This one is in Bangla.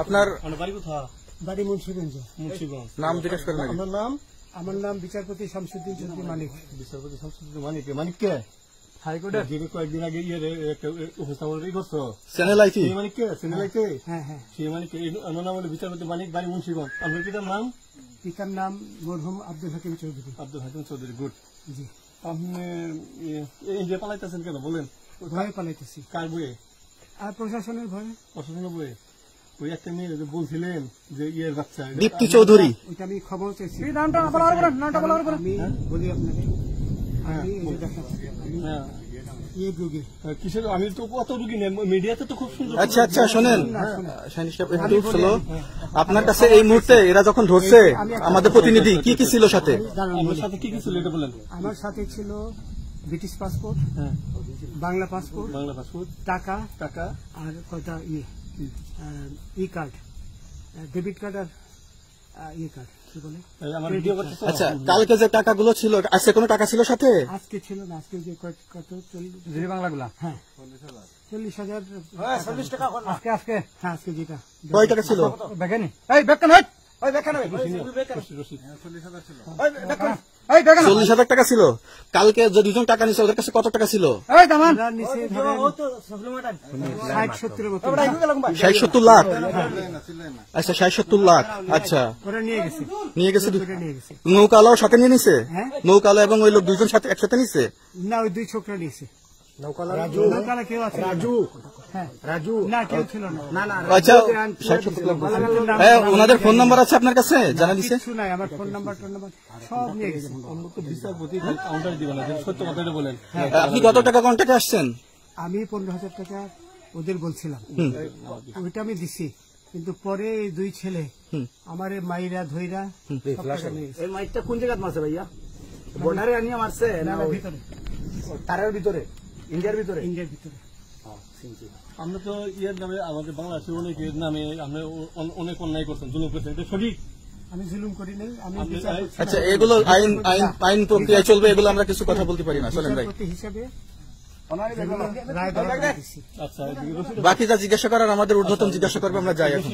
আপনার বাড়ি মুন্সিগঞ্জ। নাম জিজ্ঞেস করেন। আমার নাম বিচারপতি শামসুদ্দিন চৌধুরী মানিক। বিচারপতি শামসুদ্দিন মানিক। মানিক কে? হাইকোর্টের যিনি কয়েকদিন আগে উপস্থাপন করছো channel IT Manik K? Channel আইতে? হ্যাঁ হ্যাঁ। সেই মানিক আমার নাম হলো বিচারপতি মানিক, বাড়ি মুন্সিগঞ্জ। আপনার পিতার নাম? পিতার নাম মরহুম আব্দুল হাকিম চৌধুরী। আব্দুল হাকিম চৌধুরী। গুড। জি। আপনি ইন্ডিয়া পালাইতেছেন কেন বলেন? ভয়ে পালাইতেছি। কার বইয়ে? আর প্রশাসনের ভয়ে। প্রশাসনের বইয়ে? ওই একটা মেয়ে বলছিলেন যে ইয়ের বাচ্চা দীপ্তি চৌধুরী। ওইটা আমি খবর চাইছি। নামটা বলার পরে আমি বলি আপনাকে, আমি এই যে দেখাচ্ছি, ইয়ে রোগী। কিসের? আমি তো কত রুগী নেই, মিডিয়াতে তো খুব সুন্দর। আচ্ছা আচ্ছা শোনেন, একটু স্লো। আপনার কাছে এই মুহূর্তে এরা যখন ধরছে আমাদের প্রতিনিধি কি কি ছিল সাথে? আমার সাথে কি কি ছিল এটা বলেন। আমার সাথে ছিল ব্রিটিশ পাসপোর্ট, বাংলা পাসপোর্ট, টাকা টাকা আর কয়টা ই কার্ড, ডেবিট কার্ড আর ই কার্ড কি বলে। আচ্ছা, কালকে যে টাকাগুলো ছিল, আজকে কোনো টাকা ছিল সাথে? আজকে ছিল না, আজকে যে কত 40 বাংলাগুলা। হ্যাঁ 40,000 টাকা আজকে হ্যাঁ আজকে যেটা। কয় টাকা ছিল? দেখেনি এই বেকন হট ওই বেকন 40,000 টাকা ছিল। কালকে যে দুজন টাকা নিছে ওদের কাছে কত টাকা ছিল? এই দামান নিচে ধরেন 60-70 মতো। 60-70 লাখ। আচ্ছা 60-70 লাখ। আচ্ছা ওরা নিয়ে গেছে। নিয়ে গেছে। নিয়ে গেছে। নৌকালাও সাথে নিয়ে নিছে? হ্যাঁ নৌকালা এবং ওই লোক দুইজন সাথে একসাথে নিছে? না, ওই দুই ছোকরা নিয়েছে। নৌকালা কেউ আছে? রাজু না, কেউ ছিল না। আচ্ছা 60-70 লাখ। ওনাদের ফোন নাম্বার আছে আপনার কাছে? জানা দিছে? কিছু নাই, আমার ফোন নাম্বার সব নিয়ে গেছে। বিচারপতি কাউন্টার দিবেন না, সত্য কথাটা বলেন। আপনি কত টাকা কন্ট্যাক্টে আসছেন? আমি 15,000 টাকা ওদের বলছিলাম, ওইটা আমি দিছি। কিন্তু পরে এই দুই ছেলে আমার মাইরা ধইরা এই মাইকটা কোন জায়গায় মারছে ভাইয়া? বর্ডারে আনিয়ে মারছে না ভিতরে, তারের ভিতরে, ইন্ডিয়ার ভিতরে? ইন্ডিয়ার ভিতরে। আমরা তো ইয়ের নামে, আমাদের বাংলাদেশের অনেকের নামে আমরা অনেক অন্যায় করছেন, জুলুম করছেন, এটা সঠিক? আমি জুলুম করি নাই। আমি আচ্ছা, এগুলো আইন প্রক্রিয়া চলবে, এগুলো আমরা কিছু কথা বলতে পারি না। চলেন ভাই, হিসাবে আচ্ছা বাকি যা জিজ্ঞাসা করার আমাদের ঊর্ধ্বতন জিজ্ঞাসা করবে, আমরা যাই এখন।